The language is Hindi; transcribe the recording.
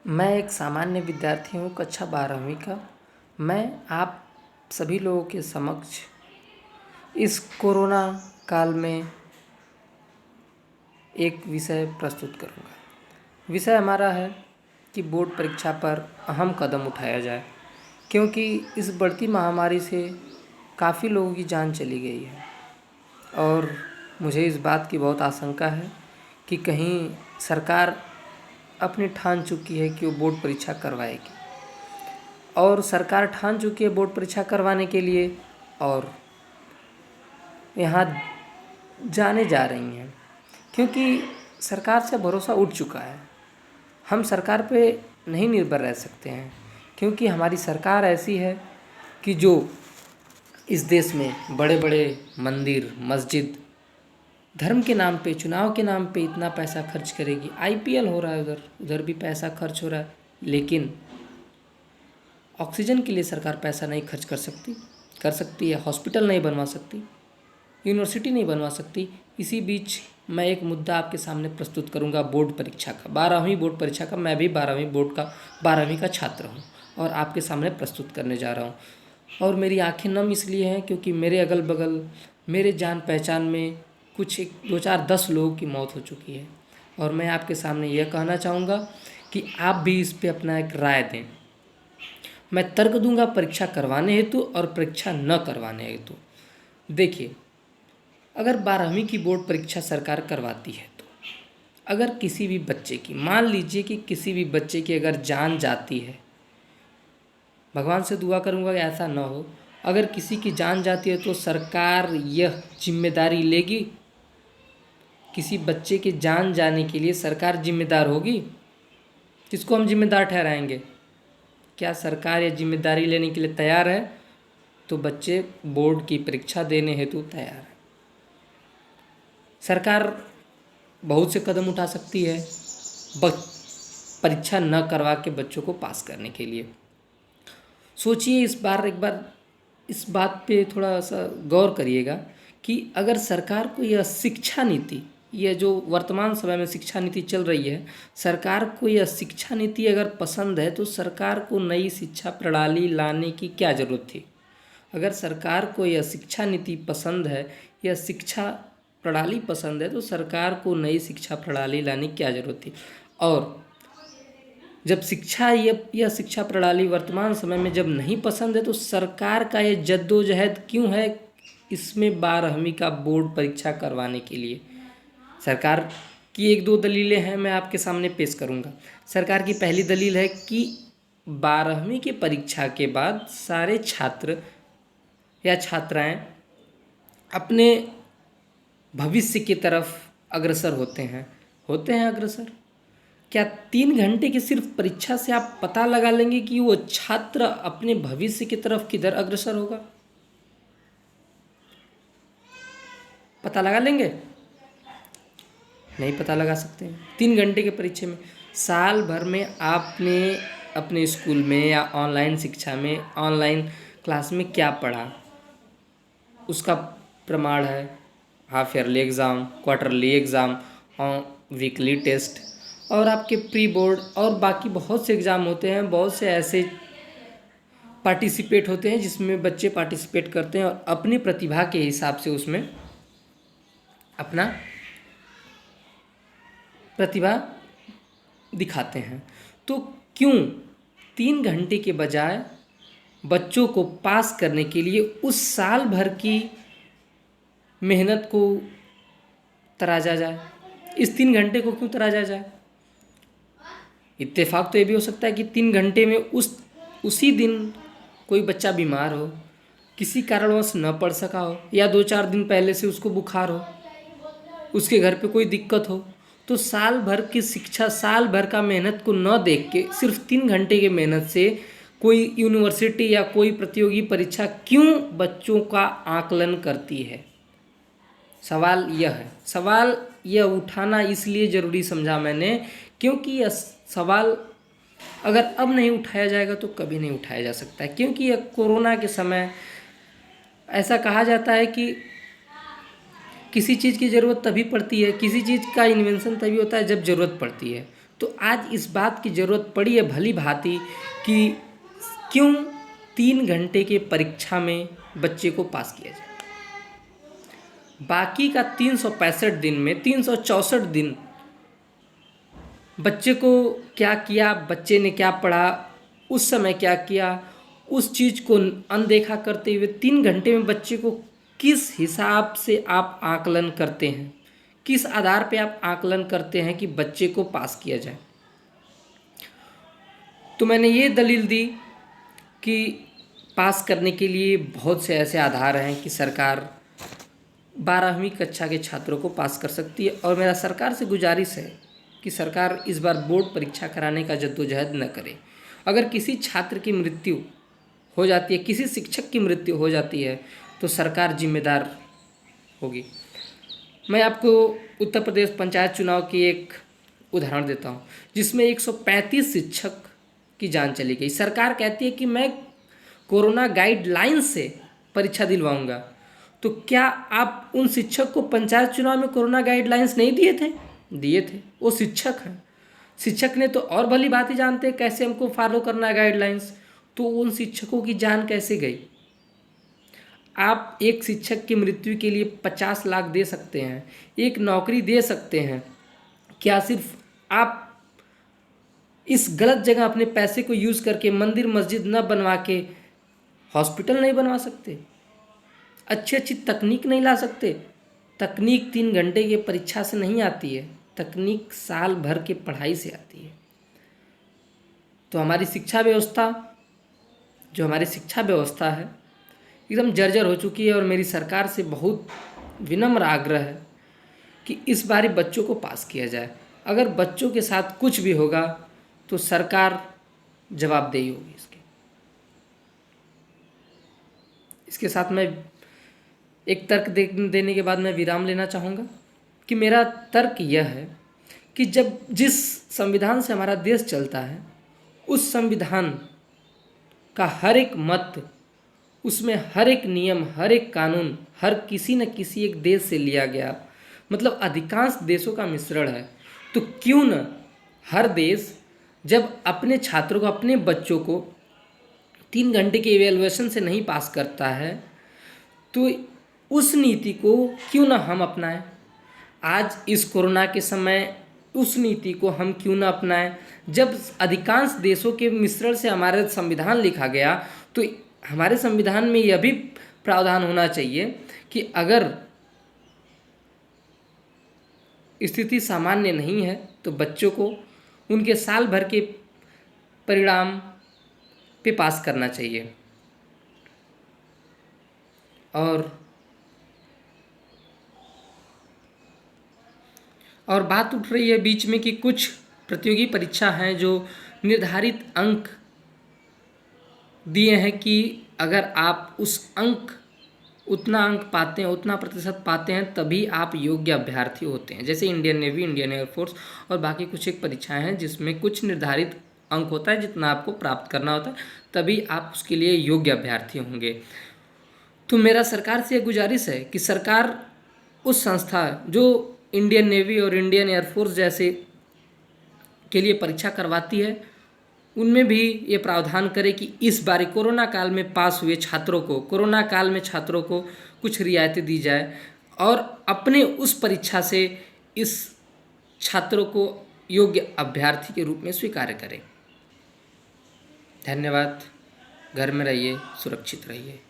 मैं एक सामान्य विद्यार्थी हूँ कक्षा 12वीं का। मैं आप सभी लोगों के समक्ष इस कोरोना काल में एक विषय प्रस्तुत करूँगा। विषय हमारा है कि बोर्ड परीक्षा पर अहम कदम उठाया जाए, क्योंकि इस बढ़ती महामारी से काफ़ी लोगों की जान चली गई है और मुझे इस बात की बहुत आशंका है कि कहीं सरकार अपनी ठान चुकी है कि वो बोर्ड परीक्षा करवाएगी और सरकार ठान चुकी है बोर्ड परीक्षा करवाने के लिए और यहाँ जाने जा रही हैं, क्योंकि सरकार से भरोसा उठ चुका है। हम सरकार पे नहीं निर्भर रह सकते हैं, क्योंकि हमारी सरकार ऐसी है कि जो इस देश में बड़े बड़े मंदिर, मस्जिद, धर्म के नाम पे, चुनाव के नाम पे इतना पैसा खर्च करेगी। आईपीएल हो रहा है, उधर भी पैसा खर्च हो रहा है, लेकिन ऑक्सीजन के लिए सरकार पैसा नहीं खर्च कर सकती है। हॉस्पिटल नहीं बनवा सकती, यूनिवर्सिटी नहीं बनवा सकती। इसी बीच मैं एक मुद्दा आपके सामने प्रस्तुत करूंगा बोर्ड परीक्षा का, 12वीं बोर्ड परीक्षा का। मैं भी 12वीं का छात्र हूं और आपके सामने प्रस्तुत करने जा रहा हूं। और मेरी आंखें नम इसलिए हैं क्योंकि मेरे अगल बगल, मेरे जान पहचान में कुछ 2-4-10 लोगों की मौत हो चुकी है और मैं आपके सामने यह कहना चाहूँगा कि आप भी इस पे अपना एक राय दें। मैं तर्क दूंगा परीक्षा करवाने हेतु और परीक्षा न करवाने हेतु। देखिए, अगर 12वीं की बोर्ड परीक्षा सरकार करवाती है तो अगर किसी भी बच्चे की, मान लीजिए कि किसी भी बच्चे की अगर जान जाती है, भगवान से दुआ करूंगा कि ऐसा न हो, अगर किसी की जान जाती है तो सरकार यह जिम्मेदारी लेगी? किसी बच्चे के जान जाने के लिए सरकार जिम्मेदार होगी? किसको हम जिम्मेदार ठहराएंगे? क्या सरकार यह जिम्मेदारी लेने के लिए तैयार है? तो बच्चे बोर्ड की परीक्षा देने हेतु तैयार है। सरकार बहुत से कदम उठा सकती है परीक्षा न करवा के बच्चों को पास करने के लिए। सोचिए एक बार इस बात पे थोड़ा सा गौर करिएगा कि अगर सरकार को यह शिक्षा नीति, यह जो वर्तमान समय में शिक्षा नीति चल रही है, सरकार को यह शिक्षा नीति अगर पसंद है तो सरकार को नई शिक्षा प्रणाली लाने की क्या ज़रूरत थी? अगर सरकार को यह शिक्षा नीति पसंद है, यह शिक्षा प्रणाली पसंद है, तो सरकार को नई शिक्षा प्रणाली लाने की क्या ज़रूरत थी? और जब यह शिक्षा प्रणाली वर्तमान समय में जब नहीं पसंद है तो सरकार का यह जद्दोजहद क्यों है इसमें 12वीं का बोर्ड परीक्षा करवाने के लिए? सरकार की 1-2 दलीलें हैं, मैं आपके सामने पेश करूंगा। सरकार की पहली दलील है कि 12वीं की परीक्षा के बाद सारे छात्र या छात्राएं अपने भविष्य की तरफ अग्रसर होते हैं अग्रसर। क्या 3 घंटे की सिर्फ परीक्षा से आप पता लगा लेंगे कि वो छात्र अपने भविष्य की तरफ किधर अग्रसर होगा? पता लगा लेंगे? नहीं पता लगा सकते। 3 घंटे के परीक्षा में साल भर में आपने अपने स्कूल में या ऑनलाइन शिक्षा में, ऑनलाइन क्लास में क्या पढ़ा, उसका प्रमाण है half yearly exam, quarterly exam और वीकली टेस्ट और आपके प्री बोर्ड और बाकी बहुत से एग्ज़ाम होते हैं। बहुत से ऐसे पार्टिसिपेट होते हैं जिसमें बच्चे पार्टिसिपेट करते हैं और अपनी प्रतिभा के हिसाब से उसमें अपना प्रतिभा दिखाते हैं। तो क्यों 3 घंटे के बजाय बच्चों को पास करने के लिए उस साल भर की मेहनत को तराजा जाए? इस 3 घंटे को क्यों तराजा जाए? इत्तेफाक तो ये भी हो सकता है कि 3 घंटे में उसी दिन कोई बच्चा बीमार हो, किसी कारणवश न पढ़ सका हो, या 2-4 दिन पहले से उसको बुखार हो, उसके घर पे कोई दिक्कत हो, तो साल भर की शिक्षा, साल भर का मेहनत को न देख के सिर्फ 3 घंटे की मेहनत से कोई यूनिवर्सिटी या कोई प्रतियोगी परीक्षा क्यों बच्चों का आकलन करती है? सवाल यह उठाना इसलिए ज़रूरी समझा मैंने क्योंकि यह सवाल अगर अब नहीं उठाया जाएगा तो कभी नहीं उठाया जा सकता है। क्योंकि यह कोरोना के समय ऐसा कहा जाता है कि किसी चीज़ की ज़रूरत तभी पड़ती है, किसी चीज़ का इन्वेंशन तभी होता है जब ज़रूरत पड़ती है। तो आज इस बात की ज़रूरत पड़ी है भली भांति कि क्यों 3 घंटे के परीक्षा में बच्चे को पास किया जाए। बाकी का 365 दिन में 364 दिन बच्चे को क्या किया, बच्चे ने क्या पढ़ा, उस समय क्या किया, उस चीज़ को अनदेखा करते हुए 3 घंटे में बच्चे को किस हिसाब से आप आकलन करते हैं, किस आधार पे आप आकलन करते हैं कि बच्चे को पास किया जाए। तो मैंने ये दलील दी कि पास करने के लिए बहुत से ऐसे आधार हैं कि सरकार 12वीं कक्षा के छात्रों को पास कर सकती है। और मेरा सरकार से गुजारिश है कि सरकार इस बार बोर्ड परीक्षा कराने का जद्दोजहद न करे। अगर किसी छात्र की मृत्यु हो जाती है, किसी शिक्षक की मृत्यु हो जाती है, तो सरकार जिम्मेदार होगी। मैं आपको उत्तर प्रदेश पंचायत चुनाव की एक उदाहरण देता हूँ, जिसमें 135 शिक्षक की जान चली गई। सरकार कहती है कि मैं कोरोना गाइडलाइन से परीक्षा दिलवाऊंगा, तो क्या आप उन शिक्षक को पंचायत चुनाव में कोरोना गाइडलाइंस नहीं दिए थे? दिए थे। वो शिक्षक हैं, शिक्षक ने तो और भली बात ही जानते हैं कैसे हमको फॉलो करना है गाइडलाइंस। तो उन शिक्षकों की जान कैसे गई? आप एक शिक्षक की मृत्यु के लिए 50 लाख दे सकते हैं, एक नौकरी दे सकते हैं, क्या सिर्फ आप इस गलत जगह अपने पैसे को यूज़ करके मंदिर मस्जिद न बनवा के हॉस्पिटल नहीं बनवा सकते? अच्छी अच्छी तकनीक नहीं ला सकते? तकनीक 3 घंटे की परीक्षा से नहीं आती है, तकनीक साल भर की पढ़ाई से आती है। तो हमारी शिक्षा व्यवस्था है एकदम जर्जर हो चुकी है। और मेरी सरकार से बहुत विनम्र आग्रह है कि इस बारी बच्चों को पास किया जाए। अगर बच्चों के साथ कुछ भी होगा तो सरकार जवाबदेही होगी इसके साथ मैं एक तर्क देने के बाद मैं विराम लेना चाहूँगा कि मेरा तर्क यह है कि जिस संविधान से हमारा देश चलता है, उस संविधान का हर एक मत, उसमें हर एक नियम, हर एक कानून, हर किसी न किसी एक देश से लिया गया, मतलब अधिकांश देशों का मिश्रण है। तो क्यों न हर देश जब अपने छात्रों को, अपने बच्चों को 3 घंटे के इवैल्यूएशन से नहीं पास करता है, तो उस नीति को क्यों ना हम अपनाएं। आज इस कोरोना के समय उस नीति को हम क्यों ना अपनाएं। जब अधिकांश देशों के मिश्रण से हमारा संविधान लिखा गया, तो हमारे संविधान में यह भी प्रावधान होना चाहिए कि अगर स्थिति सामान्य नहीं है तो बच्चों को उनके साल भर के परिणाम पे पास करना चाहिए। और बात उठ रही है बीच में कि कुछ प्रतियोगी परीक्षा हैं जो निर्धारित अंक दिए हैं कि अगर आप उतना अंक पाते हैं, उतना प्रतिशत पाते हैं, तभी आप योग्य अभ्यर्थी होते हैं। जैसे इंडियन नेवी, इंडियन एयरफोर्स और बाकी कुछ एक परीक्षाएं हैं जिसमें कुछ निर्धारित अंक होता है, जितना आपको प्राप्त करना होता है, तभी आप उसके लिए योग्य अभ्यर्थी होंगे। तो मेरा सरकार से गुजारिश है कि सरकार उस संस्था जो इंडियन नेवी और इंडियन एयरफोर्स जैसे के लिए परीक्षा करवाती है, उनमें भी ये प्रावधान करे कि इस बार कोरोना काल में पास हुए छात्रों को कुछ रियायतें दी जाए और अपने उस परीक्षा से इस छात्रों को योग्य अभ्यर्थी के रूप में स्वीकार करें। धन्यवाद। घर में रहिए, सुरक्षित रहिए।